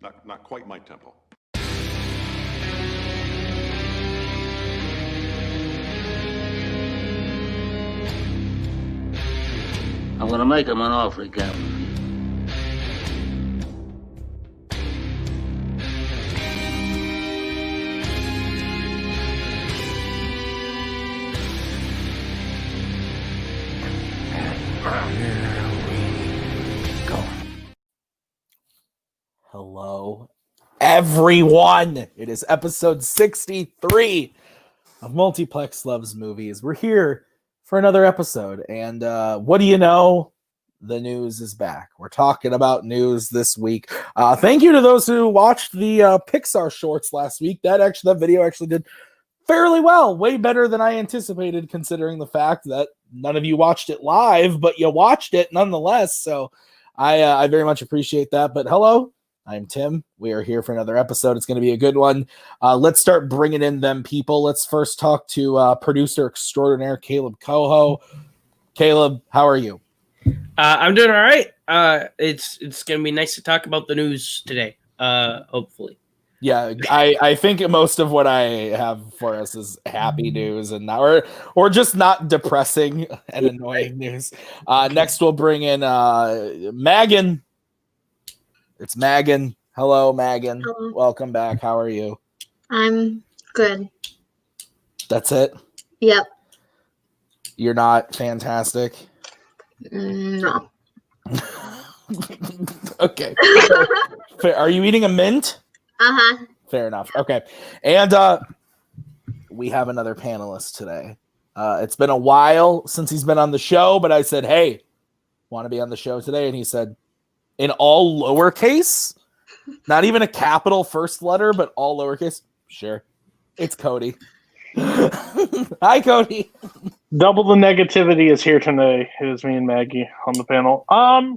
Not quite my tempo. I'm gonna make him an offer he can't refuse. Hello, everyone. It is episode 63 of Multiplex Loves Movies. We're here for another episode, and what do you know? The news is back. We're talking about news this week. Thank you to those who watched the Pixar shorts last week. That video actually did fairly well, way better than I anticipated, considering the fact that none of you watched it live, but you watched it nonetheless. So I very much appreciate that. But hello, I'm Tim. We are here for another episode. It's going to be a good one. Let's start bringing in them people. Let's first talk to producer extraordinaire Kaleb Koho. Kaleb, how are you? I'm doing all right. It's going to be nice to talk about the news today, hopefully. Yeah, I think most of what I have for us is happy news and not, or just not depressing and annoying news. Next, we'll bring in Megan. It's Megan. Hello, Megan. Hello. Welcome back. How are you? I'm good. That's it? Yep. You're not fantastic? No. Okay. Fair. Are you eating a mint? Uh-huh. Fair enough. Okay. And we have another panelist today. It's been a while since he's been on the show, but I said, hey, want to be on the show today? And he said, in all lowercase, not even a capital first letter, but all lowercase. Sure. It's Cody. Hi, Cody. Double the negativity is here today. It is me and Maggie on the panel.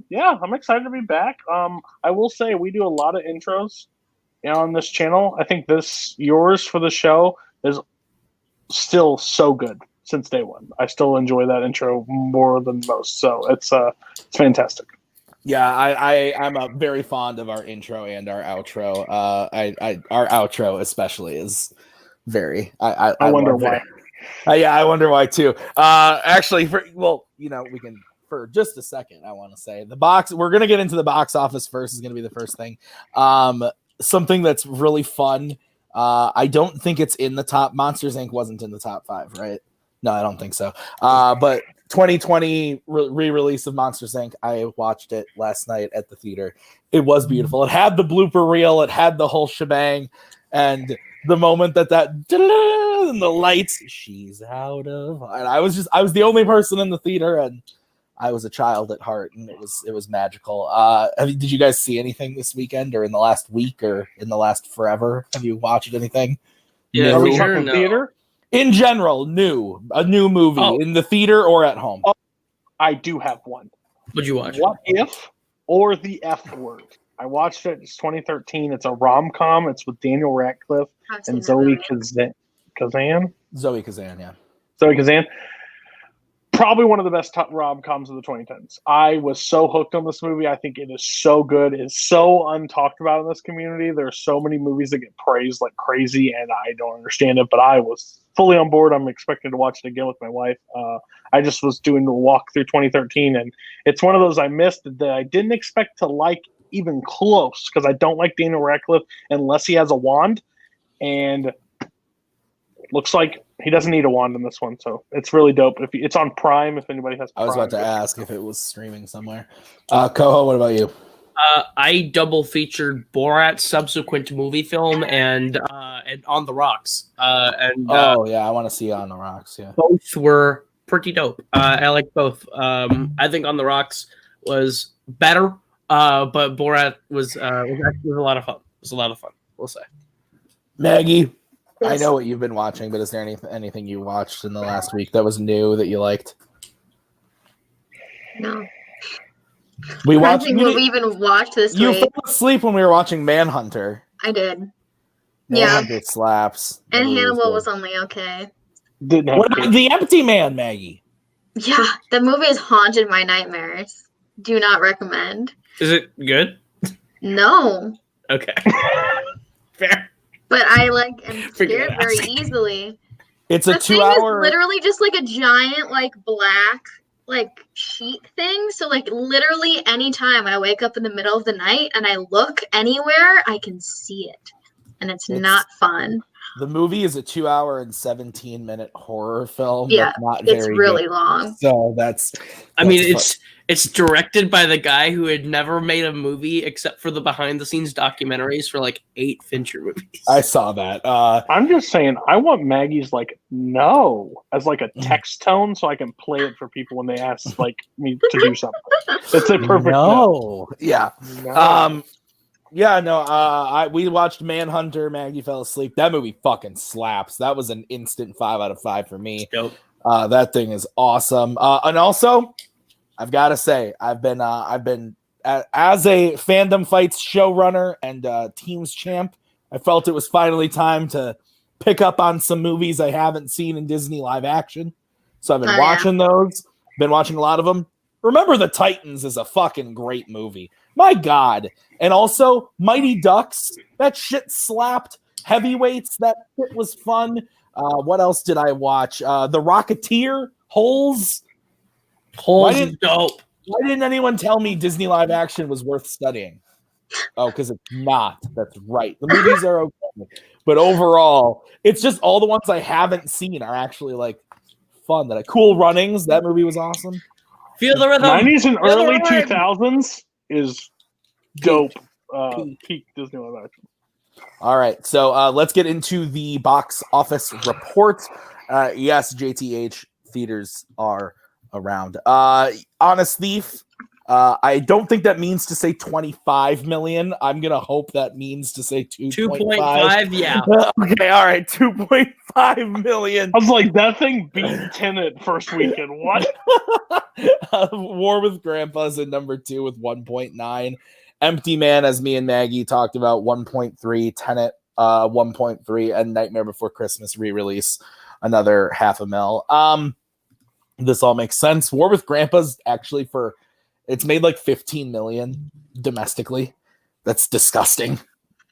Yeah, I'm excited to be back. I will say we do a lot of intros on this channel. I think yours for the show is still so good since day one. I still enjoy that intro more than most. So it's fantastic. Yeah, I'm very fond of our intro and our outro. Our outro especially is very. I wonder why. Yeah, I wonder why too. Actually, we can for just a second. I want to say the box. We're gonna get into the box office first. Is gonna be the first thing. Something that's really fun. I don't think it's in the top. Monsters Inc. wasn't in the top 5, right? No, I don't think so. But 2020 re-release of Monsters Inc. I watched it last night at the theater. It was beautiful. It had the blooper reel. It had the whole shebang. And the moment that and the lights, she's out of. And I was the only person in the theater, and I was a child at heart, and it was magical. Did you guys see anything this weekend, or in the last week, or in the last forever? Have you watched anything? Yeah, Are we sure, talking no. theater? In general, a new movie in the theater or at home. I do have one. What'd you watch? What If or The F Word? I watched it. It's 2013. It's a rom-com. It's with Daniel Radcliffe and Zoe Kazan. Zoe Kazan, yeah. Zoe Kazan. Probably one of the best top rom-coms of the 2010s. I was so hooked on this movie. I think it is so good. It's so untalked about in this community. There are so many movies that get praised like crazy, and I don't understand it, but I was fully on board. I'm expecting to watch it again with my wife. I just was doing the walk through 2013, and it's one of those I missed that I didn't expect to like even close, because I don't like Daniel Radcliffe unless he has a wand, and looks like he doesn't need a wand in this one, so it's really dope. It's on Prime, if anybody has Prime. I was about to ask if it was streaming somewhere. Koho, what about you? I double featured Borat's subsequent movie film and On the Rocks. Yeah, I want to see On the Rocks. Yeah, both were pretty dope. I like both. I think On the Rocks was better, but Borat was actually a lot of fun. It was a lot of fun, we'll say. Maggie. Yes. I know what you've been watching, but is there anything you watched in the last week that was new that you liked? No. We I think we even watched this You week. fell asleep when we were watching Manhunter. I did. Manhunter slaps. And Movie Hannibal good. was only okay. Didn't have What about The Empty Man, Maggie? Yeah, the movie has haunted my nightmares. Do not recommend. Is it good? No. Okay. Fair. But I am Figured scared I'd very ask. easily. It's a The thing 2-hour. is literally just like a giant black sheet thing. So literally anytime I wake up in the middle of the night and I look anywhere, I can see it. And it's not fun. The movie is a 2-hour and 17-minute horror film. Yeah, that's not it's very really good. long. So that's I mean, fun. it's directed by the guy who had never made a movie except for the behind-the-scenes documentaries for 8 Fincher movies. I saw that. I'm just saying, I want Maggie's no as a text tone so I can play it for people when they ask me to do something. It's a perfect no. Yeah. no. Yeah, no, we watched Manhunter. Maggie fell asleep. That movie fucking slaps. That was an instant 5 out of 5 for me. Dope. That thing is awesome. And also, I've got to say, I've been as a Fandom Fights showrunner and teams champ, I felt it was finally time to pick up on some movies I haven't seen in Disney live action. So I've been watching those. Been watching a lot of them. Remember the Titans is a fucking great movie. My God. And also, Mighty Ducks. That shit slapped. Heavyweights. That shit was fun. What else did I watch? The Rocketeer. Holes. Holes is dope. Why didn't anyone tell me Disney live action was worth studying? Oh, because it's not. That's right. The movies are okay. But overall, it's just all the ones I haven't seen are actually fun. Cool Runnings. That movie was awesome. Feel the rhythm. 90s and Feel the early rhythm. 2000s is dope. Peak Disney live action. All right, so let's get into the box office report. Yes, JTH theaters are around. Honest Thief. I don't think that means to say 25 million. I'm gonna hope that means to say 2.5. Yeah. Okay, all right, 2.5 million. I was like, that thing beat Tenet first weekend. What? War with Grandpa's at number 2 with 1.9. Empty Man, as me and Maggie talked about, 1.3. Tenet, 1.3, and Nightmare Before Christmas re-release, another $500,000. This all makes sense. War with Grandpa's actually it's made 15 million domestically. That's disgusting.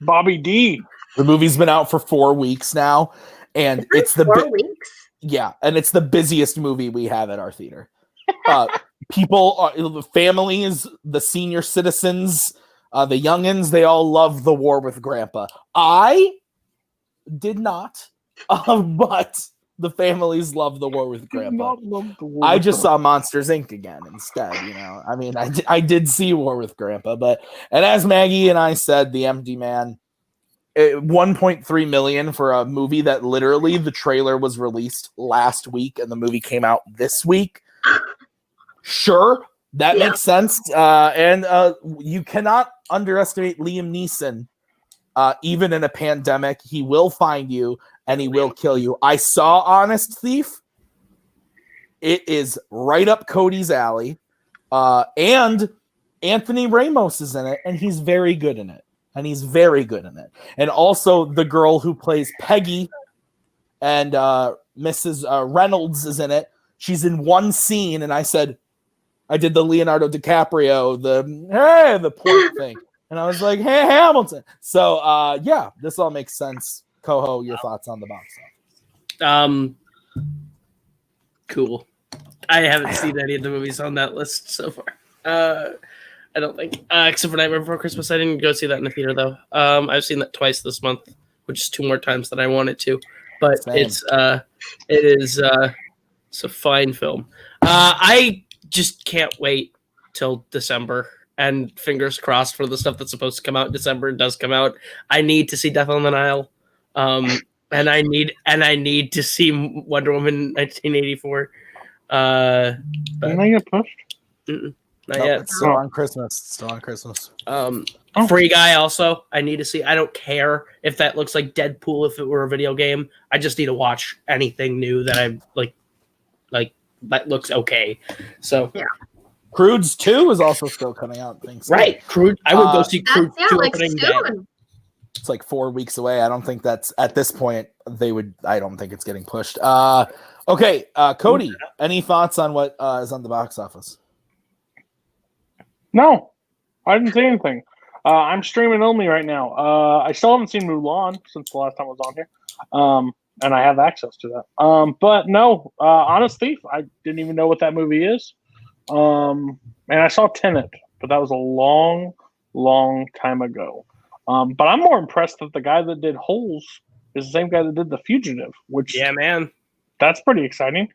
Bobby D. The movie's been out for 4 weeks now, and it's the 4 weeks. Yeah, and it's the busiest movie we have at our theater. People, the families, the senior citizens, the youngins, they all love The War with Grandpa. I did not, but the families love The War with Grandpa. I just saw Monsters Inc. again instead. I mean, I did see War with Grandpa, and as Maggie and I said, The Empty Man, 1.3 million for a movie that literally the trailer was released last week and the movie came out this week. Sure, that makes sense. And you cannot underestimate Liam Neeson. Even in a pandemic, he will find you and he will kill you. I saw Honest Thief. It is right up Cody's alley. And Anthony Ramos is in it, and he's very good in it. And also the girl who plays Peggy and Mrs. Reynolds is in it. She's in one scene, and I did the Leonardo DiCaprio, the point thing. And I was like, hey, Hamilton. So, this all makes sense. Koho, your thoughts on the box office? Cool. I haven't seen any of the movies on that list so far. I don't think. Except for Nightmare Before Christmas. I didn't go see that in the theater, though. I've seen that twice this month, which is 2 more times than I wanted to. But Same. it's a fine film. I just can't wait till December, and fingers crossed for the stuff that's supposed to come out in December. It does come out. I need to see Death on the Nile, and I need to see Wonder Woman 1984. But Didn't I get pushed? not Nope, yet. it's still on Christmas. Free Guy also. I need to see. I don't care if that looks like Deadpool if it were a video game. I just need to watch anything new that I like that looks okay. So Yeah. Croods 2 is also still coming out. Thanks. right, Crude. I would go see That's, Crude 2 like opening day. soon. It's 4 weeks away. I don't think that's at this point. I don't think it's getting pushed. Okay, Cody, any thoughts on what is on the box office? No, I didn't say anything. I'm streaming only right now. I still haven't seen Mulan since the last time I was on here, and I have access to that. But no, Honest Thief, I didn't even know what that movie is. And I saw Tenet, but that was a long, long time ago. But I'm more impressed that the guy that did Holes is the same guy that did The Fugitive, which Yeah, man. that's pretty exciting.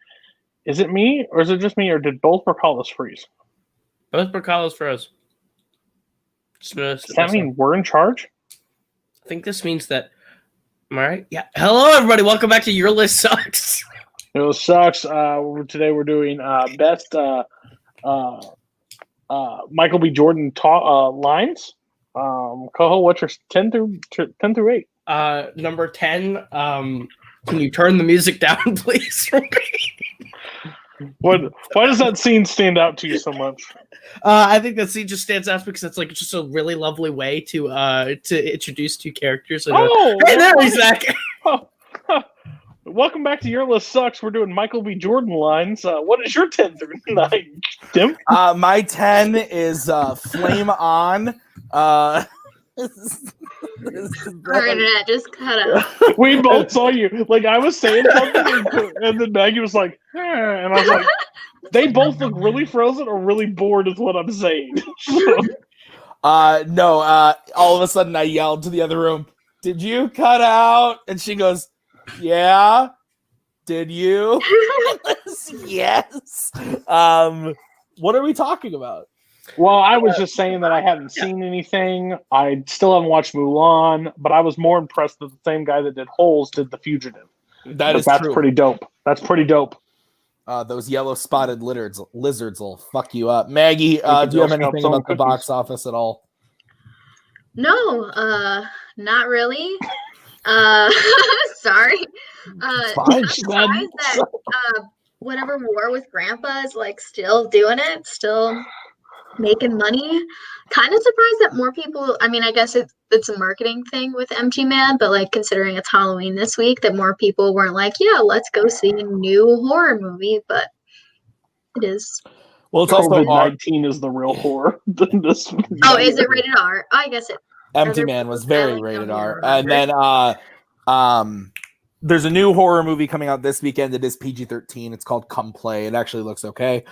Is it me, or is it just me, or did both Brzakalas freeze? Both Brzakalas froze. Does that mean we're in charge? I think this means that. Am I right? Yeah. Hello, everybody. Welcome back to Your List Sucks. It sucks. Today we're doing best Michael B. Jordan lines. Koho, what's your 10 through 8? Number 10. Can you turn the music down, please? Why does that scene stand out to you so much? I think that scene just stands out because it's like just a really lovely way to introduce two characters. And hey, there he's back. Welcome back to Your List Sucks. We're doing Michael B. Jordan lines. What is your 10 through 9, Tim? My 10 is Flame On. Our internet just cut out. We both saw you. Like, I was saying something, and then Maggie was like, and I was like, they both look really frozen or really bored is what I'm saying. No, all of a sudden I yelled to the other room, "Did you cut out?" And she goes, "Yeah." "Did you?" Yes. What are we talking about? Well, I was just saying that I haven't seen anything. I still haven't watched Mulan, but I was more impressed that the same guy that did Holes did The Fugitive. That's true. Pretty dope. That's pretty dope. Those yellow spotted lizards will fuck you up. Maggie, do you have anything about the box office at all? No, not really. Sorry. Fine, surprised that whatever War with Grandpa is like still doing it, still making money. Kind of surprised that more people, I mean, I guess it's a marketing thing with MG Man, but like considering it's Halloween this week, that more people weren't like, yeah, let's go see a new horror movie, but it is. Well, it's also COVID-19 is the real horror. Oh, is it rated R? I guess it. Empty Man was very rated R. And then there's a new horror movie coming out this weekend. It is PG-13. It's called Come Play. It actually looks okay.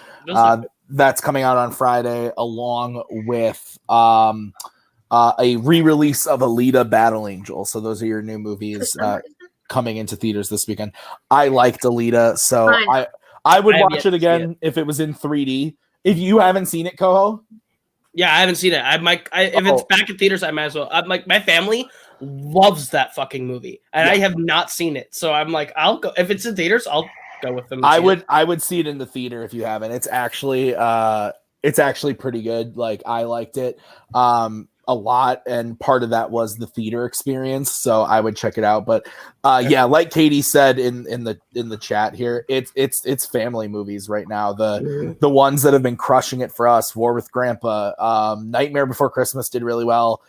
That's coming out on Friday, along with a re-release of Alita: Battle Angel. So those are your new movies coming into theaters this weekend. I liked Alita, so I would watch it again if it was in 3D. If you haven't seen it, Koho? Yeah, I haven't seen it. If it's back in theaters, I might as well. I'm like, my family loves that fucking movie, and I have not seen it. So I'm like, I'll go if it's in theaters. I'll go with them. I would see it in the theater if you haven't. It's actually pretty good. Like, I liked it a lot, and part of that was the theater experience. So I would check it out. But yeah, like Katie said in the chat here, it's family movies right now. The ones that have been crushing it for us: War with Grandpa, Nightmare Before Christmas did really well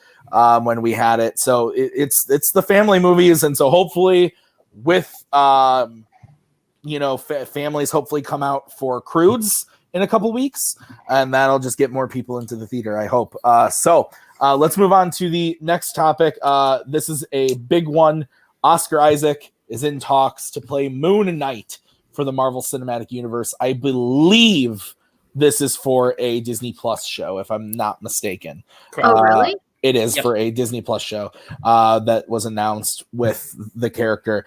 when we had it. So it's the family movies, and so hopefully with families hopefully come out for Crudes in a couple weeks, and that'll just get more people into the theater, I hope. So let's move on to the next topic. This is a big one. Oscar Isaac is in talks to play Moon Knight for the Marvel Cinematic Universe. I believe this is for a Disney Plus show, if I'm not mistaken. Oh, really? It is for a Disney Plus show that was announced with the character.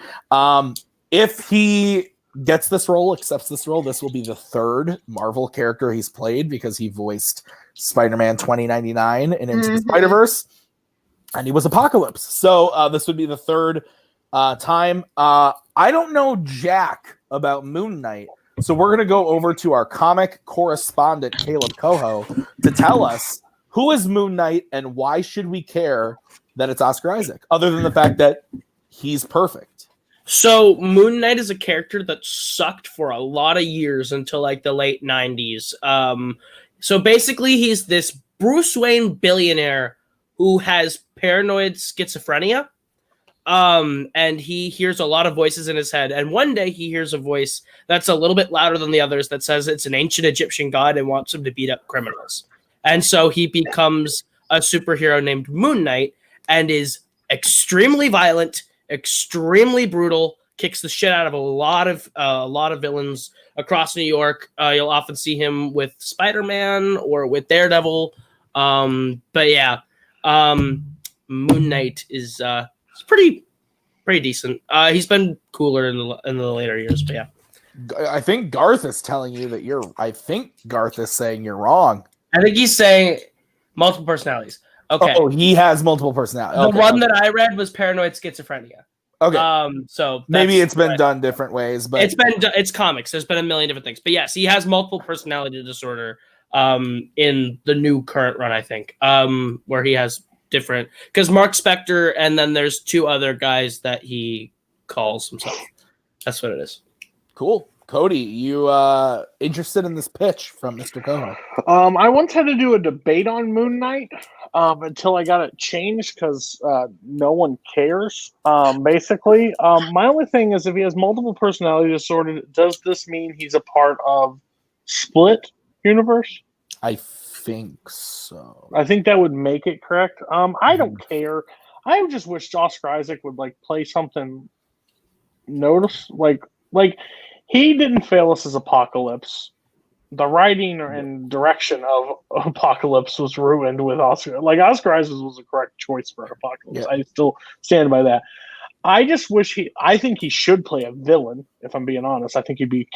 If he gets this role, accepts this role, this will be the third Marvel character he's played, because he voiced Spider-Man 2099 and Into the Spider-Verse, and he was Apocalypse. So this would be the third time. I don't know jack about Moon Knight, so we're going to go over to our comic correspondent, Kaleb Koho, to tell us who is Moon Knight and why should we care that it's Oscar Isaac, other than the fact that he's perfect. So Moon Knight is a character that sucked for a lot of years until like the late 90s. So basically he's this Bruce Wayne billionaire who has paranoid schizophrenia. And he hears a lot of voices in his head. And one day he hears a voice that's a little bit louder than the others that says it's an ancient Egyptian god and wants him to beat up criminals. And so he becomes a superhero named Moon Knight and is extremely violent, extremely brutal, kicks the shit out of a lot of villains across New York. You'll often see him with Spider-Man or with Daredevil. But yeah, Moon Knight is pretty decent. He's been cooler in the later years, but yeah. I think Garth is telling you that you're. I think Garth is saying you're wrong. I think he's saying multiple personalities. Okay. Oh, he has multiple personalities. The one that I read was paranoid schizophrenia. Okay. So maybe it's been done different ways, but it's comics. There's been a million different things, but yes, he has multiple personality disorder. In the new current run, I think, where he has different, because Mark Spector, and then there's two other guys that he calls himself. That's what it is. Cool. Cody, you interested in this pitch from Mr. Koho? I once had to do a debate on Moon Knight until I got it changed because no one cares, basically. My only thing is if he has multiple personality disorder, does this mean he's a part of Split universe? I think so. I think that would make it correct. I don't care. I just wish Oscar Isaac would play something like he didn't fail us as Apocalypse. The writing and direction of Apocalypse was ruined with Oscar. Oscar Isaac was the correct choice for Apocalypse. Yeah. I still stand by that. I just wish I think he should play a villain, if I'm being honest. I think he'd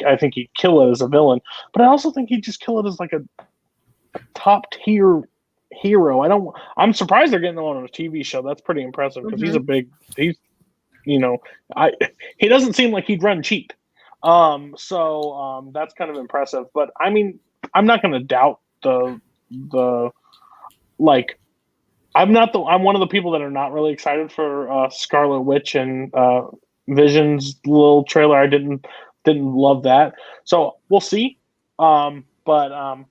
kill it as a villain, but I also think he'd just kill it as a top tier hero. I'm surprised they're getting him on a TV show. That's pretty impressive because he doesn't seem like he'd run cheap. So that's kind of impressive, but I mean, I'm not going to doubt I'm one of the people that are not really excited for Scarlet Witch and Vision's little trailer. I didn't love that, so we'll see. Yeah, I'll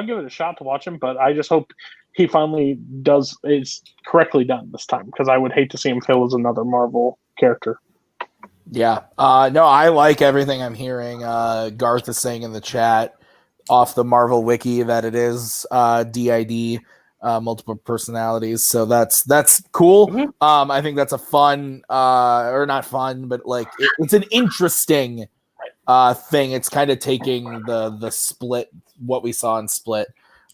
give it a shot to watch him. But I just hope he finally is correctly done this time because I would hate to see him fail as another Marvel character. Yeah, no, I like everything I'm hearing. Garth is saying in the chat off the Marvel wiki that it is DID. Multiple personalities, so that's cool. Mm-hmm. I think that's a fun or not fun, but it's an interesting thing. It's kind of taking the Split, what we saw in Split,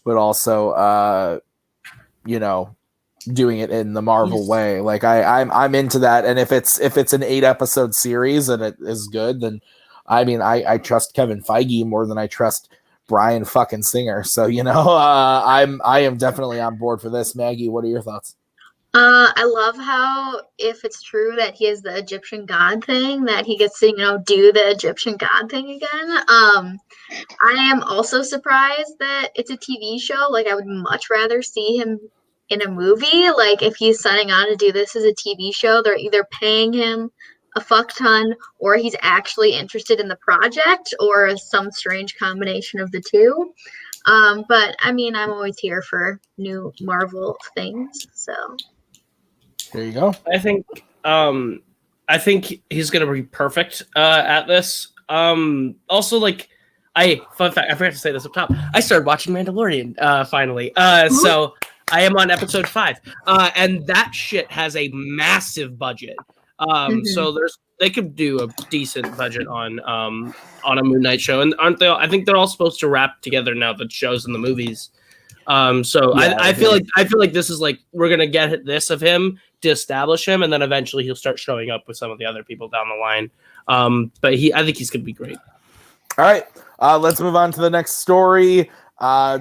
but also doing it in the Marvel way. I'm into that, and if it's an 8-episode series and it is good, then I mean I trust Kevin Feige more than I trust Brian fucking Singer. So, I am definitely on board for this. Maggie, what are your thoughts? I love how if it's true that he has the Egyptian god thing, that he gets to, do the Egyptian god thing again. I am also surprised that it's a TV show. I would much rather see him in a movie. If he's signing on to do this as a TV show, they're either paying him a fuck ton, or he's actually interested in the project, or some strange combination of the two. But I mean, I'm always here for new Marvel things. So there you go. I think he's gonna be perfect at this. Also, fun fact, I forgot to say this up top. I started watching Mandalorian finally. So I am on episode 5, and that shit has a massive budget. So they could do a decent budget on a Moon Knight show, and aren't they? I think they're all supposed to wrap together now, the shows and the movies. I feel like this is we're gonna get this of him to establish him, and then eventually he'll start showing up with some of the other people down the line. But I think he's gonna be great. All right, let's move on to the next story.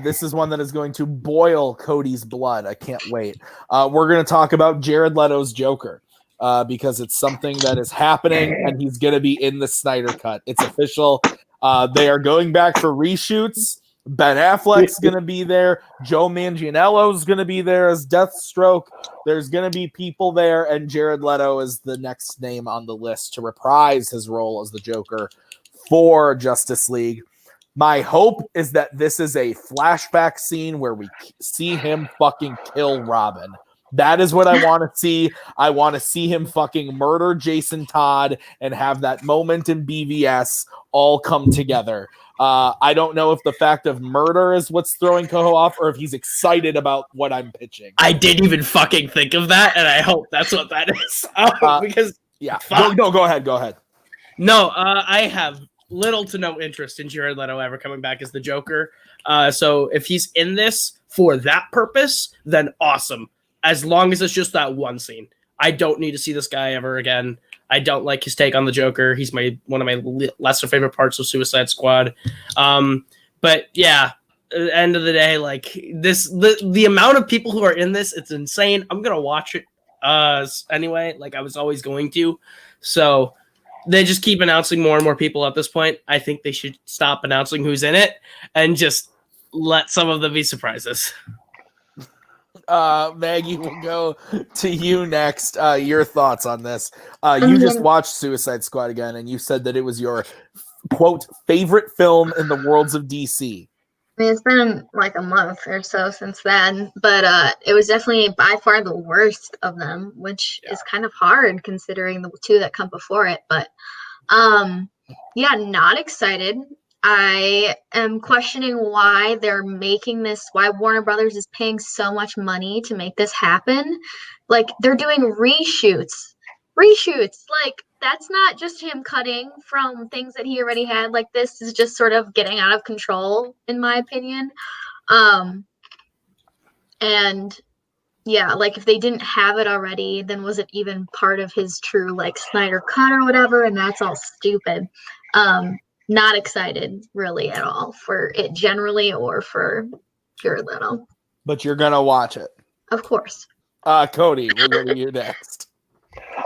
This is one that is going to boil Cody's blood. I can't wait. We're gonna talk about Jared Leto's Joker. Because it's something that is happening and he's going to be in the Snyder Cut. It's official. They are going back for reshoots. Ben Affleck's going to be there. Joe Manganiello's going to be there as Deathstroke. There's going to be people there, and Jared Leto is the next name on the list to reprise his role as the Joker for Justice League. My hope is that this is a flashback scene where we see him fucking kill Robin. That is what I want to see. I want to see him fucking murder Jason Todd and have that moment in BVS all come together. I don't know if the fact of murder is what's throwing Koho off, or if he's excited about what I'm pitching. I didn't even fucking think of that, and I hope that's what that is. Because go ahead. No, I have little to no interest in Jared Leto ever coming back as the Joker. So if he's in this for that purpose, then awesome. As long as it's just that one scene. I don't need to see this guy ever again. I don't like his take on the Joker. He's one of my lesser favorite parts of Suicide Squad. But yeah, at the end of the day, like the amount of people who are in this, it's insane. I'm gonna watch it anyway, like I was always going to. So they just keep announcing more and more people at this point. I think they should stop announcing who's in it and just let some of them be surprises. Maggie, we'll go to you next. Your thoughts on this. You just watched Suicide Squad again, and you said that it was your, quote, favorite film in the worlds of DC. I mean, it's been like a month or so since then, but it was definitely by far the worst of them, which is kind of hard considering the two that come before it. But yeah, not excited. I am questioning why they're making this, why Warner Brothers is paying so much money to make this happen. Like, they're doing reshoots. Like, that's not just him cutting from things that he already had. Like, this is just sort of getting out of control, in my opinion. And yeah, like, if they didn't have it already, then was it even part of his true, like, Snyder cut or whatever? And that's all stupid. Not excited really at all for it generally or for Jared Leto. But you're gonna watch it. Of course. Cody, we'll go to you next.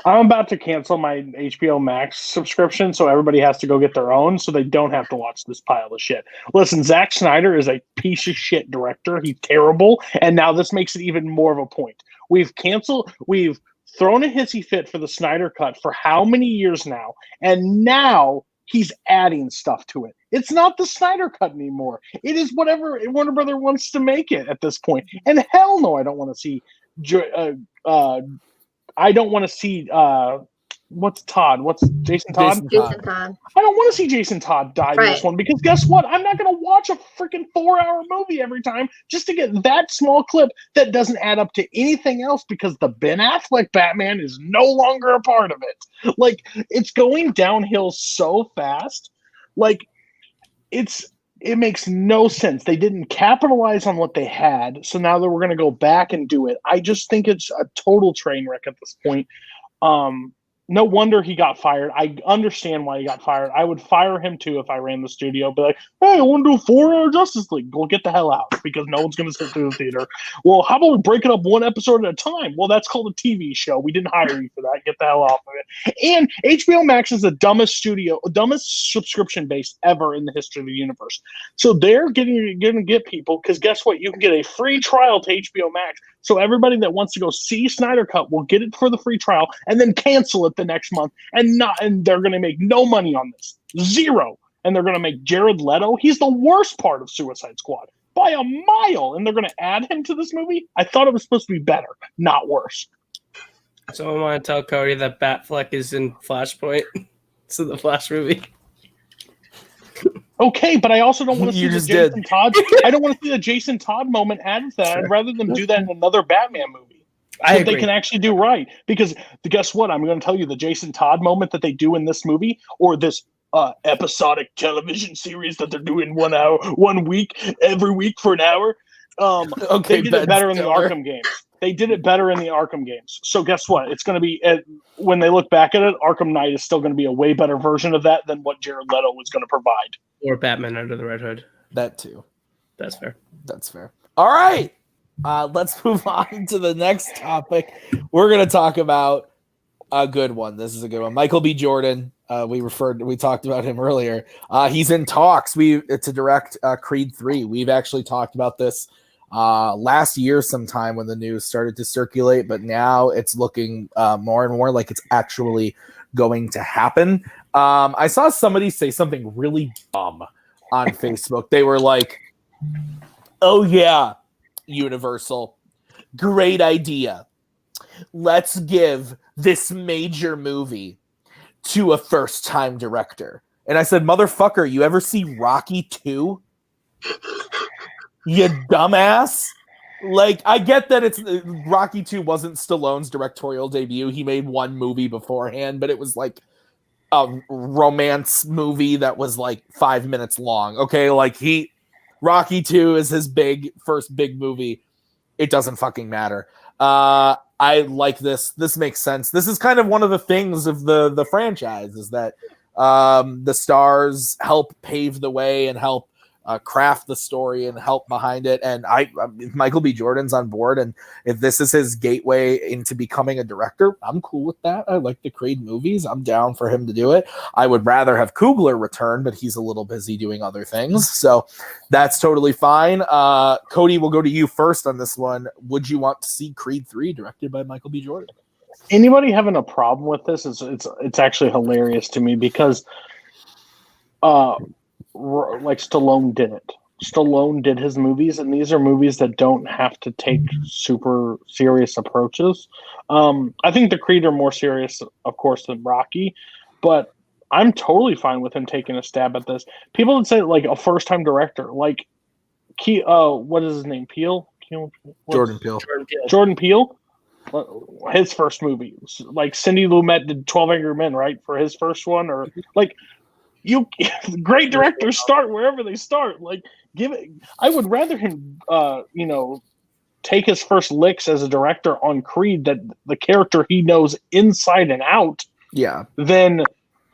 I'm about to cancel my HBO Max subscription, so everybody has to go get their own, so they don't have to watch this pile of shit. Listen, Zack Snyder is a piece of shit director. He's terrible, and now this makes it even more of a point. We've thrown a hissy fit for the Snyder Cut for how many years now, and now he's adding stuff to it. It's not the Snyder Cut anymore. It is whatever Warner Brother wants to make it at this point. And hell no, I don't want to see. I don't want to see. What's Todd? What's Jason Todd? Jason Todd. I don't want to see Jason Todd die in this one, because guess what? I'm not going to watch a freaking 4-hour movie every time just to get that small clip that doesn't add up to anything else, because the Ben Affleck Batman is no longer a part of it. Like, it's going downhill so fast. Like, it makes no sense. They didn't capitalize on what they had, so now that we're going to go back and do it. I just think it's a total train wreck at this point. No wonder he got fired. I understand why he got fired. I would fire him too if I ran the studio. Be like, hey, I want to do a 4-hour Justice League. Well, get the hell out, because no one's going to sit through the theater. Well, how about we break it up one episode at a time? Well, that's called a TV show. We didn't hire you for that. Get the hell off of it. And HBO Max is the dumbest subscription base ever in the history of the universe. So they're going to get people, because guess what? You can get a free trial to HBO Max. So everybody that wants to go see Snyder Cut will get it for the free trial and then cancel it the next month, and they're going to make no money on this. Zero. And they're going to make Jared Leto, he's the worst part of Suicide Squad by a mile, and they're going to add him to this movie. I thought it was supposed to be better, not worse. So I want to tell Cody that Batfleck is in Flashpoint. It's in the Flash movie. Okay, but I also don't want to see the Jason Todd. I don't want to see the Jason Todd moment added to that. Sure. I'd rather them do that in another Batman movie. So they can actually do right. Because guess what? I'm going to tell you, the Jason Todd moment that they do in this movie, or this episodic television series that they're doing 1 hour, 1 week, every week for an hour. They did it better in the Arkham games. They did it better in the Arkham games. So guess what? It's going to be, when they look back at it, Arkham Knight is still going to be a way better version of that than what Jared Leto was going to provide. Or Batman Under the Red Hood. That too. That's fair. That's fair. All right. Let's move on to the next topic. We're going to talk about a good one. This is a good one. Michael B. Jordan. We talked about him earlier. He's in talks to direct Creed 3. We've actually talked about this last year sometime when the news started to circulate, but now it's looking more and more like it's actually going to happen. I saw somebody say something really dumb on Facebook. They were like, oh yeah, Universal, great idea. Let's give this major movie to a first-time director. And I said, motherfucker, you ever see Rocky 2? You dumbass. Like, I get that it's Rocky 2 wasn't Stallone's directorial debut. He made one movie beforehand, but it was like a romance movie that was like 5 minutes long. Okay, like Rocky 2 is his first big movie. It doesn't fucking matter. I like this. This makes sense. This is kind of one of the things of the franchise is that the stars help pave the way and help craft the story and help behind it. And if Michael B. Jordan's on board, and if this is his gateway into becoming a director, I'm cool with that. I like the Creed movies. I'm down for him to do it. I would rather have Coogler return, but he's a little busy doing other things. So that's totally fine. Cody, we'll go to you first on this one. Would you want to see Creed 3 directed by Michael B. Jordan? Anybody having a problem with this? It's actually hilarious to me because like Stallone did it. Stallone did his movies, and these are movies that don't have to take super serious approaches. I think the Creed are more serious, of course, than Rocky, but I'm totally fine with him taking a stab at this. People would say like a first-time director, like what is his name? Jordan Peele. Jordan Peele. His first movie, like Cindy Lumet did 12 Angry Men, right, for his first one, or like. Great directors start wherever they start. Like, I would rather him, take his first licks as a director on Creed, that the character he knows inside and out, than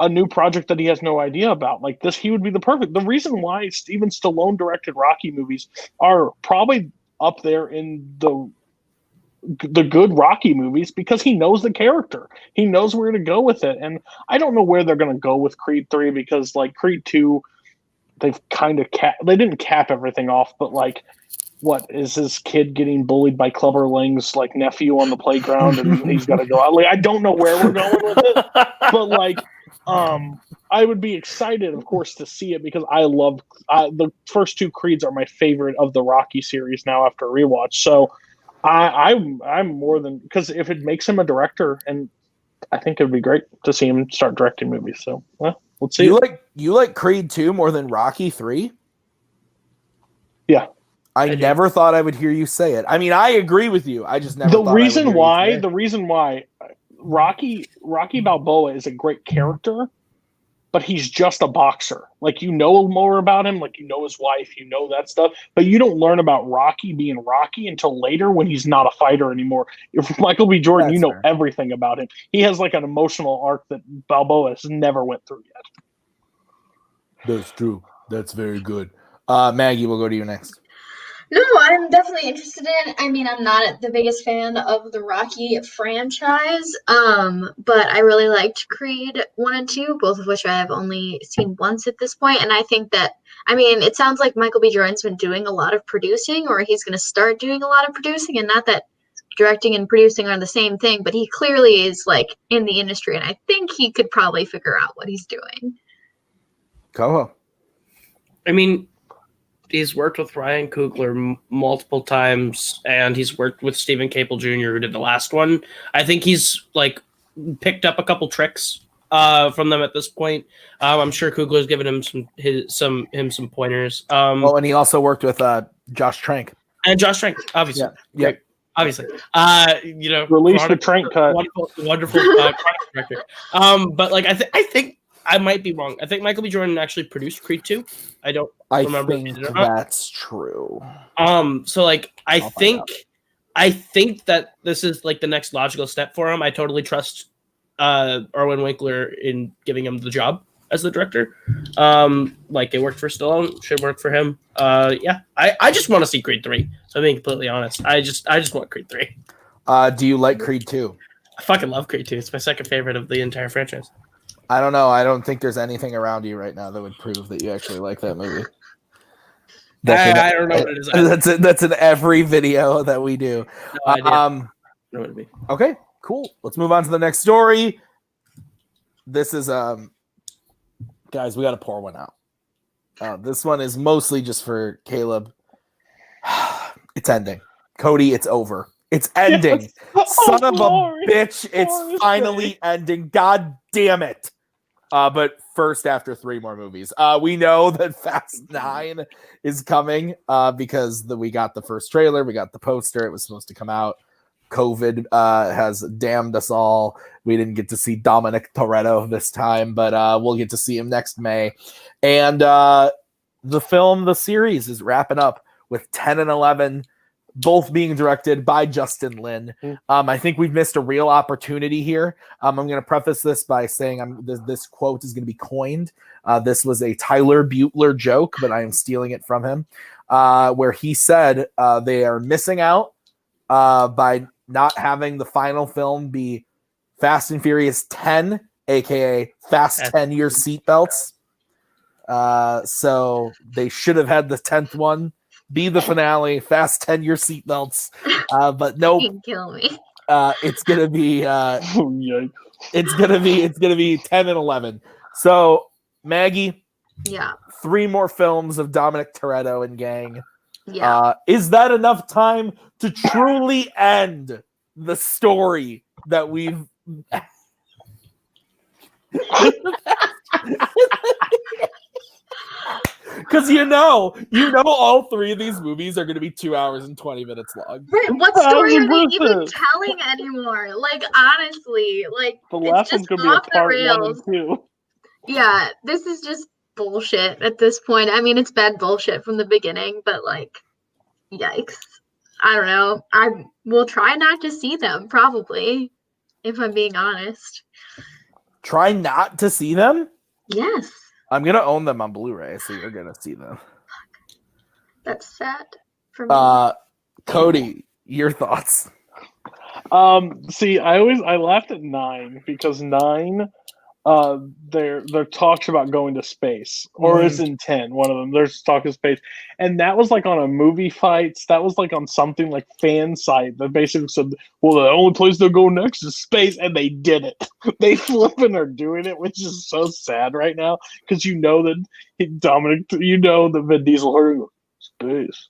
a new project that he has no idea about. Like this, he would be the perfect. The reason why Steven Stallone directed Rocky movies are probably up there in the good Rocky movies because he knows the character. He knows where to go with it. And I don't know where they're going to go with Creed 3 because like Creed 2, they've kind of they didn't cap everything off, but like, what is his kid getting bullied by Clubber Lang's like nephew on the playground and he's got to go out? Like, I don't know where we're going with it, but like, I would be excited, of course, to see it because I love the first two Creeds are my favorite of the Rocky series now after rewatch. So I'm more than, because if it makes him a director, and I think it would be great to see him start directing movies. So let's see. You like Creed 2 more than Rocky 3? Yeah. I never thought I would hear you say it. I mean, I agree with you. I just never. The reason why Rocky Balboa is a great character, but he's just a boxer. Like, you know more about him, like you know his wife, you know that stuff, but you don't learn about Rocky being Rocky until later when he's not a fighter anymore. If Michael B. Jordan, that's fair. Everything about him. He has like an emotional arc that Balboa has never went through yet. That's true. That's very good. Maggie, we'll go to you next. No, I'm definitely interested in. I mean, I'm not the biggest fan of the Rocky franchise, but I really liked Creed 1 and 2, both of which I have only seen once at this point. And I think that, I mean, it sounds like Michael B. Jordan's been doing a lot of producing, or he's going to start doing a lot of producing, and not that directing and producing are the same thing, but he clearly is like in the industry, and I think he could probably figure out what he's doing. Koho. I mean, he's worked with Ryan Coogler multiple times, and he's worked with Stephen Caple Jr., who did the last one. I think he's like picked up a couple tricks from them at this point. I'm sure Coogler's given him some pointers. And he also worked with Josh Trank. And Josh Trank, obviously. Yeah. Obviously. Release the Trank cut. Wonderful director. But like, I think I might be wrong. I think Michael B. Jordan actually produced Creed 2. I don't remember. I think that's true. So like, I think that this is like the next logical step for him. I totally trust Erwin Winkler in giving him the job as the director. Like it worked for Stallone, should work for him. I just want to see Creed 3. So I'm being completely honest. I just want Creed 3. Do you like Creed 2? I fucking love Creed 2. It's my second favorite of the entire franchise. I don't know. I don't think there's anything around you right now that would prove that you actually like that movie. I don't know what it is. That's in every video that we do. No idea. Know what it'd be. Okay, cool. Let's move on to the next story. This is guys, we got to pour one out. This one is mostly just for Kaleb. It's ending. Cody, it's over. It's ending. Yes. Son of a bitch. It's finally ending. God damn it. but first after 3 more movies. We know that Fast 9 is coming because we got the first trailer, we got the poster, it was supposed to come out. COVID has damned us all. We didn't get to see Dominic Toretto this time, but we'll get to see him next May. And the series is wrapping up with 10 and 11, both being directed by Justin Lin. I think we've missed a real opportunity here. I'm going to preface this by saying this quote is going to be coined. This was a Tyler Butler joke, but I am stealing it from him, where he said they are missing out by not having the final film be Fast and Furious 10, aka Fast 10-year seatbelts. So they should have had the 10th one be the finale, Fast 10-year seatbelts. But nope. You can kill me. It's gonna be it's gonna be 10 and 11. So Maggie, Yeah. 3 more films of Dominic Toretto and gang. Yeah. Is that enough time to truly end the story that we've because you know all 3 of these movies are going to be 2 hours and 20 minutes long. Right. What story are they even telling anymore? Like, honestly, like, The it's last just one's gonna off be a the part 1 rails. and 2. Yeah, this is just bullshit at this point. I mean, it's bad bullshit from the beginning, but like, yikes. I don't know. I will try not to see them, probably, if I'm being honest. Try not to see them? Yes. I'm going to own them on Blu-ray, so you're going to see them. That's sad for me. Cody, your thoughts? See, I laughed at 9 because 9 there talks about going to space, or is in 10 one of them there's talk of space, and that was like on a movie fights, that was like on something like fan site that basically said, well, the only place they'll go next is space, and they did it. They flipping are doing it, which is so sad right now, because you know that Dominic, you know that Vin Diesel heard space,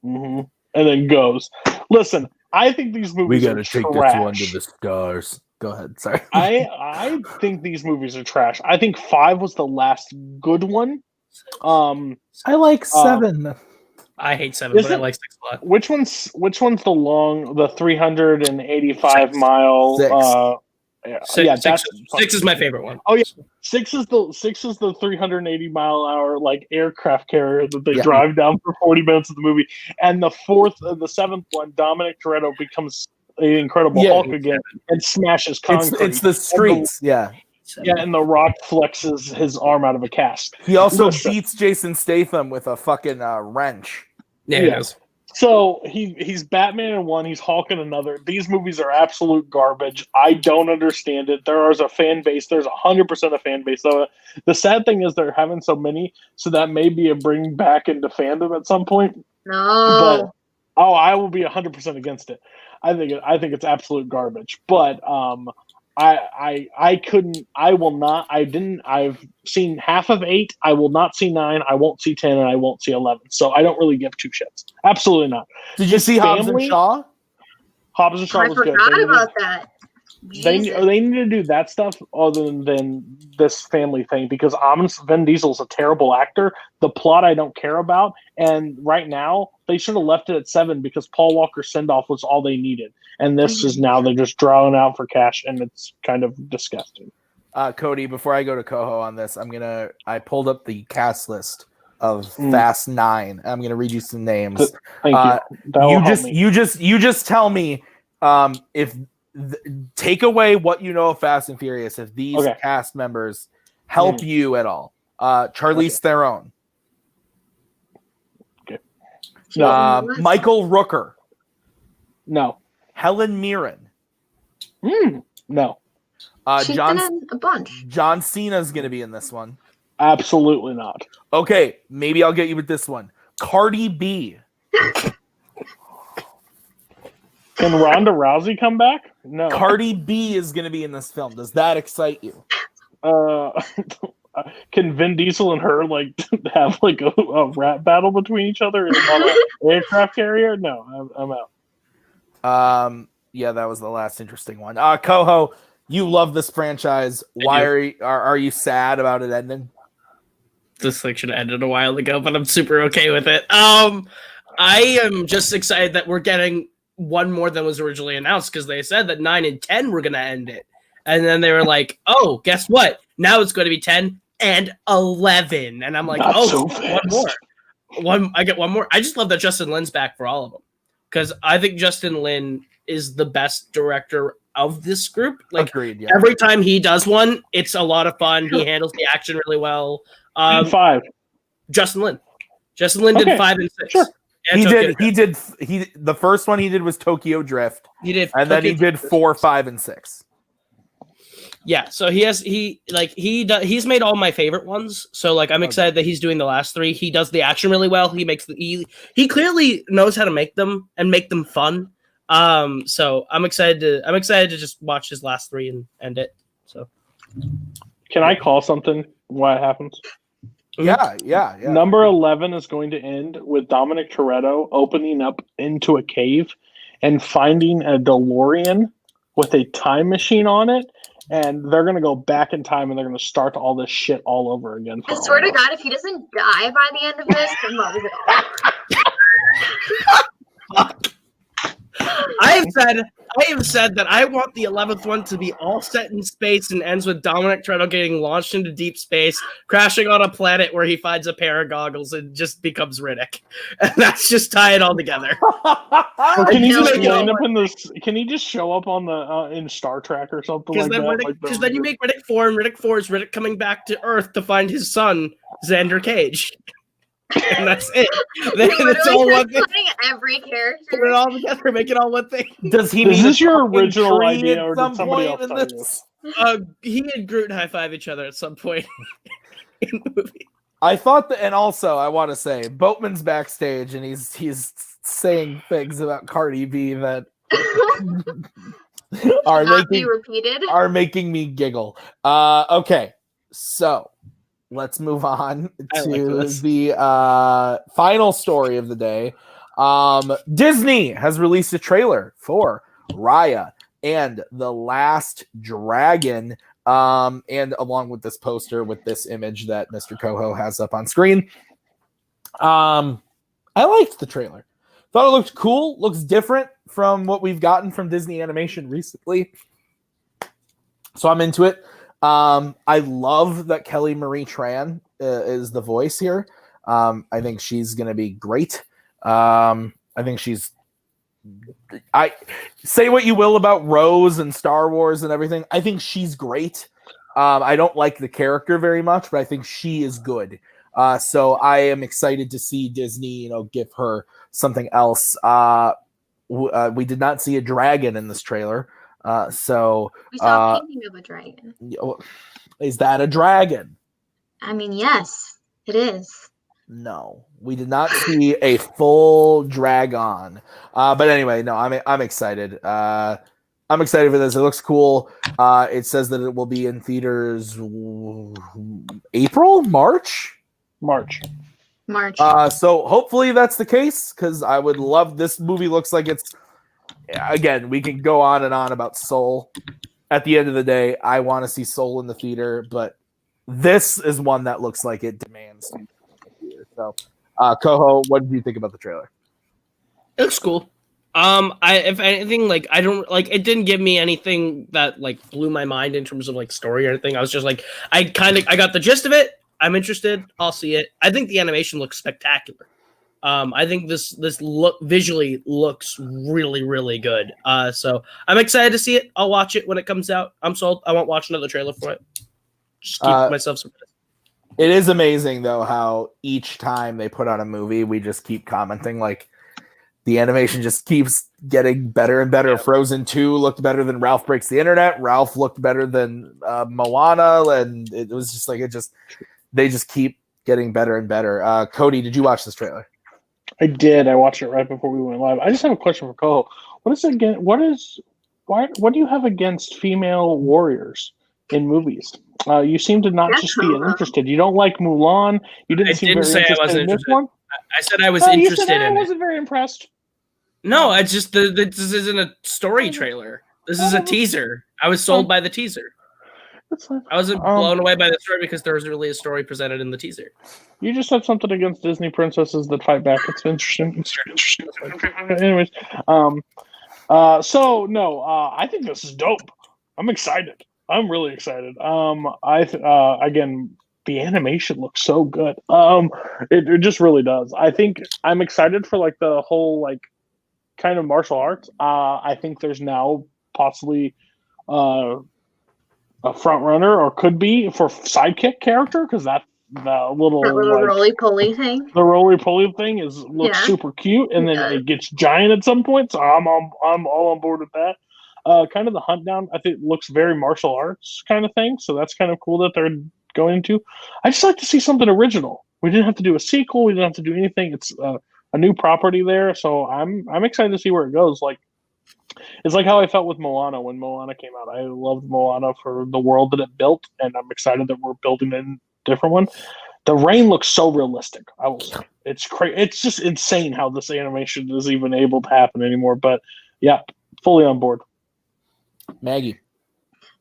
and then goes, listen, I think these movies are trash. this one to the stars. Go ahead. Sorry. I think these movies are trash. I think 5 was the last good one. I like 7. I hate 7, but I like 6 a lot. Which one's the 385 mile? Six is my favorite one. Oh yeah, 6 is the 380 mile an hour like aircraft carrier that they drive down for 40 minutes of the movie, and the 7th one, Dominic Toretto becomes an Incredible Hulk again and smashes concrete. It's the streets, and The Rock flexes his arm out of a cast. He also beats Jason Statham with a fucking wrench. Yeah. So he's Batman in 1, he's Hulk in another. These movies are absolute garbage. I don't understand it. There is a fan base. There's 100% a fan base. So the sad thing is they're having so many, so that may be a bring back into fandom at some point. No. But I will be 100% against it. I think it's absolute garbage. But I've seen half of 8. I will not see 9. I won't see 10, and I won't see 11. So I don't really give 2 shits. Absolutely not. Did you see Hobbs and Shaw? Hobbs and Shaw was good. I forgot about that. They need to do that stuff other than this family thing, because Vin Diesel's a terrible actor. The plot I don't care about, and right now they should have left it at 7 because Paul Walker's send-off was all they needed, and this is now they're just drawing out for cash, and it's kind of disgusting. Cody, before I go to Koho on this, I pulled up the cast list of Fast 9. I'm gonna read you some names. Thank you. You just tell me if. Take away what you know of Fast and Furious if these cast members help you at all. Charlize Theron. Okay. No. Michael Rooker. No. Helen Mirren. No. She's been in a bunch. John Cena's going to be in this one. Absolutely not. Okay, maybe I'll get you with this one. Cardi B. Can Ronda Rousey come back? No. Cardi B is going to be in this film. Does that excite you? Can Vin Diesel and her have a rap battle between each other on an aircraft carrier? No, I'm out. Yeah, that was the last interesting one. Koho, You love this franchise. Why are you sad about it ending? This thing should have ended a while ago, but I'm super okay with it. I am just excited that we're getting one more than was originally announced, because they said that 9 and 10 were going to end it. And then they were like, oh, guess what? Now it's going to be 10 and 11. And I'm like, one more. I get one more. I just love that Justin Lin's back for all of them, because I think Justin Lin is the best director of this group. Like, agreed, yeah. Every time he does one, it's a lot of fun. He handles the action really well. 5. Justin Lin. Justin Lin did 5 and 6. Sure. He did. The first one he did was Tokyo Drift. Then he did 4, 5, and 6. Yeah, so he's made all my favorite ones. So like I'm excited that he's doing the last 3. He does the action really well. He clearly knows how to make them and make them fun. So I'm excited to just watch his last 3 and end it. So can I call something why it happens? Yeah. Number 11 is going to end with Dominic Toretto opening up into a cave and finding a DeLorean with a time machine on it, and they're going to go back in time and they're going to start all this shit all over again. I swear to God, if he doesn't die by the end of this, then what is it all? I have said that I want the 11th one to be all set in space and ends with Dominic Toretto getting launched into deep space, crashing on a planet where he finds a pair of goggles and just becomes Riddick. And that's just tie it all together. Or can he just land up in this? Can he just show up on the in Star Trek or something like that? Because then you make Riddick 4, and Riddick 4 is Riddick coming back to Earth to find his son, Xander Cage. And that's it. That's all one thing. Every character. Put it all together, make it all one thing. Does he? Is this your original idea, or did somebody else tell you? He and Groot high five each other at some point in the movie. I thought that, and also I want to say, Boatman's backstage, and he's saying things about Cardi B that are making me giggle. Okay, so. Let's move on to the final story of the day. Disney has released a trailer for Raya and the Last Dragon, and along with this poster with this image that Mr. Koho has up on screen. I liked the trailer. Thought it looked cool. Looks different from what we've gotten from Disney Animation recently. So I'm into it. I love that Kelly Marie Tran is the voice here. I think she's going to be great. I think I say what you will about Rose and Star Wars and everything. I think she's great. I don't like the character very much, but I think she is good. So I am excited to see Disney, give her something else. We did not see a dragon in this trailer. So we saw a painting of a dragon. Is that a dragon? I mean, yes, it is. No, we did not see a full dragon. But anyway, no, I'm excited. I'm excited for this. It looks cool. It says that it will be in theaters March. So hopefully that's the case, because I would love this movie. Looks like it's. Again, we can go on and on about Soul. At the end of the day, I want to see Soul in the theater, but this is one that looks like it demands to be in the theater. So, Koho, what did you think about the trailer? It looks cool. If anything, I don't it didn't give me anything that blew my mind in terms of story or anything. I was just I got the gist of it. I'm interested. I'll see it. I think the animation looks spectacular. I think this visually looks really, really good. So I'm excited to see it. I'll watch it when it comes out. I'm sold. I won't watch another trailer for it. Just keep myself surprised. It is amazing though how each time they put out a movie, we just keep commenting the animation just keeps getting better and better. Yeah. Frozen 2 looked better than Ralph Breaks the Internet. Ralph looked better than Moana, and it was just they just keep getting better and better. Cody, did you watch this trailer? I did. I watched it right before we went live. I just have a question for Koho. What do you have against female warriors in movies? You seem to not just be interested. You don't like Mulan. You didn't seem very interested in this one. I said I was interested in it. I wasn't very impressed. No, it's just this isn't a story trailer. This is a teaser. I was sold by the teaser. I wasn't blown away by the story because there was really a story presented in the teaser. You just have something against Disney princesses that fight back. It's interesting. It's very interesting. Okay. Anyways, so no, I think this is dope. I'm excited. I'm really excited. Again, the animation looks so good. It just really does. I think I'm excited for like the whole like kind of martial arts. I think there's now possibly a front runner or could be for sidekick character because that the little like, roly poly thing. The roly poly thing looks super cute, and then it gets giant at some point. So I'm all on board with that. Kind of the hunt down, I think, looks very martial arts kind of thing. So that's kind of cool that they're going into. I just like to see something original. We didn't have to do a sequel. We didn't have to do anything. It's a new property there, so I'm excited to see where it goes. Like it's like how I felt with Moana when Moana came out. I loved Moana for the world that it built, and I'm excited that we're building a different one. The rain looks so realistic. I will say it's crazy. It's just insane how this animation is even able to happen anymore. But yeah, fully on board. Maggie.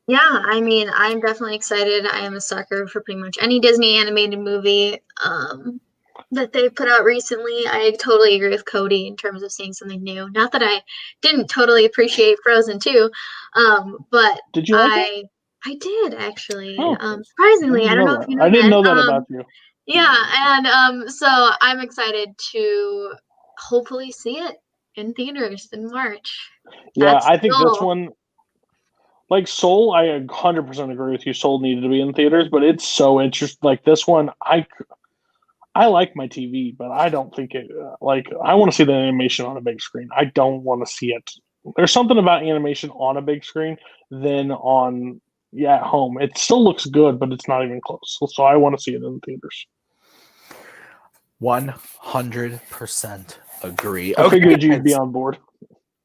Yeah, I mean, I'm definitely excited. I am a sucker for pretty much any Disney animated movie that they put out recently. I totally agree with Cody in terms of seeing something new. Not that I didn't totally appreciate Frozen 2, but did you like it? I did actually. Surprisingly, I don't know if you know I didn't know that about you. Yeah, and so I'm excited to hopefully see it in theaters in March. Yeah, I think this one, like Soul, I 100% agree with you. Soul needed to be in theaters, but it's so interesting. Like this one, I like my TV, but I don't think it. I want to see the animation on a big screen. I don't want to see it. There's something about animation on a big screen than on at home. It still looks good, but it's not even close. So I want to see it in the theaters. 100% agree. I figured you'd be on board.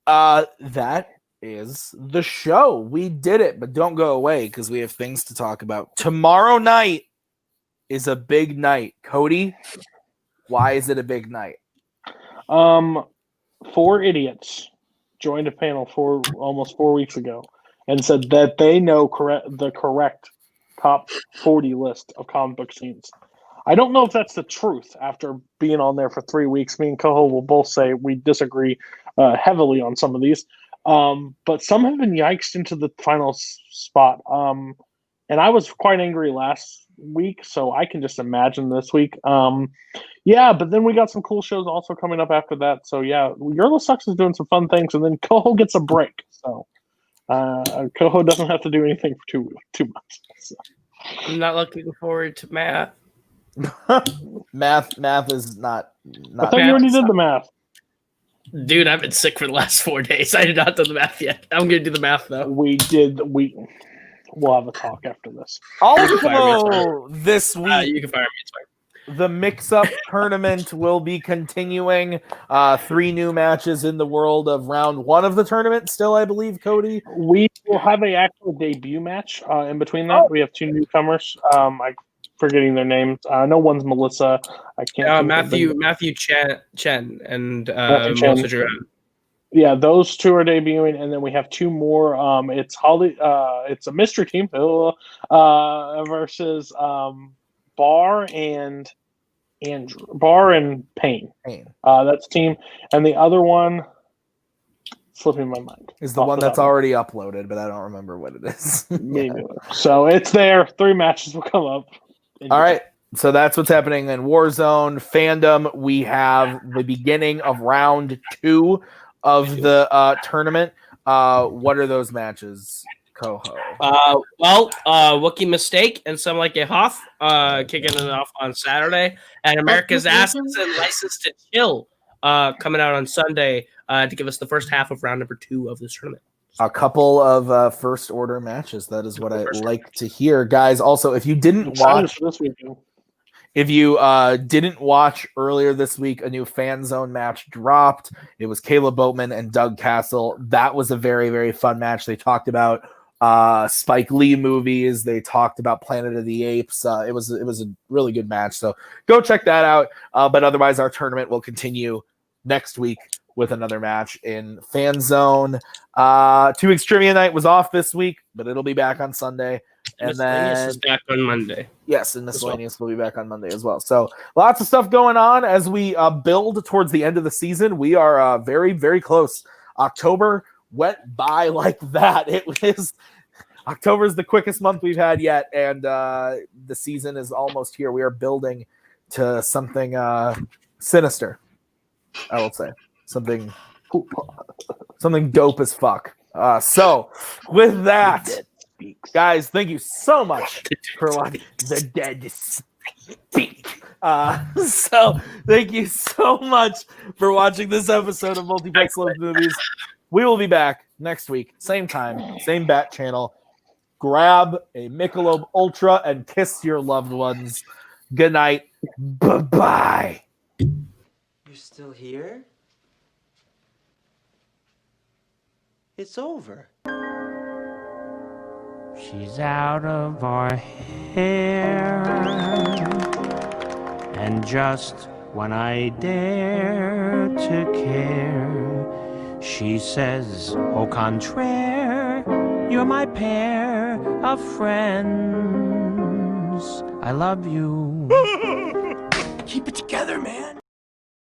That is the show. We did it, but don't go away because we have things to talk about. Tomorrow night is a big night. Cody, why is it a big night? 4 idiots joined a panel almost 4 weeks ago and said that they know the correct top 40 list of comic book scenes. I don't know if that's the truth. After being on there for 3 weeks, me and Koho will both say we disagree heavily on some of these. But some have been yiked into the final spot. And I was quite angry last week, so I can just imagine this week. But then we got some cool shows also coming up after that. So yeah, Your List Sucks is doing some fun things, and then Koho gets a break. So Koho doesn't have to do anything for 2 months. So. I'm not looking forward to math. Math is not I thought you already did the math. Dude, I've been sick for the last 4 days. I did not do the math yet. I'm gonna do the math though. We'll have a talk after this. Also, this week you can fire me. It's fine. The mix-up tournament will be continuing. 3 new matches in the world of round 1 of the tournament. Still, I believe, Cody. We will have an actual debut match in between that. We have 2 newcomers. I'm forgetting their names. I know one's Melissa. I can't. Matthew Chen and Melissa Duran. Yeah, those 2 are debuting, and then we have 2 more. It's Holly. It's a mystery team versus Barr and Andrew. Barr and Payne. That's team, and the other one slipping my mind is the one that's already uploaded, but I don't remember what it is. So it's there. 3 matches will come up. All right. So that's what's happening in Warzone. Fandom, we have the beginning of round 2 of the tournament. What are those matches, Koho? Wookiee Mistake and Some Like a Hoff kicking it off on Saturday. And America's Asses and License to Chill coming out on Sunday to give us the first half of round number 2 of this tournament. A couple of first order matches. That is what I like to hear, guys. Also, if you didn't watch this weekend, if you didn't watch earlier this week, a new FANZONE match dropped. It was Kaleb Boatman and Doug Cassel. That was a very, very fun match. They talked about Spike Lee movies. They talked about Planet of the Apes. It was a really good match. So go check that out. But otherwise, our tournament will continue next week with another match in FanZone. 2 Weeks Trivia Night was off this week, but it'll be back on Sunday. And Miscellaneous then is back on Monday. yes, and Miscellaneous will be back on Monday as well. So lots of stuff going on as we build towards the end of the season. We are very, very close. October went by like that. October is the quickest month we've had yet, and the season is almost here. We are building to something sinister, I will say. Something dope as fuck. So with that, guys, thank you so much for watching The Dead Speak. So thank you so much for watching this episode of Multiplex Loves Movies. We will be back next week, same time, same bat channel. Grab a Michelob Ultra and kiss your loved ones. Good night. Bye-bye. You're still here? It's over. She's out of our hair, and just when I dare to care, she says, au contraire, you're my pair of friends. I love you. Keep it together, man.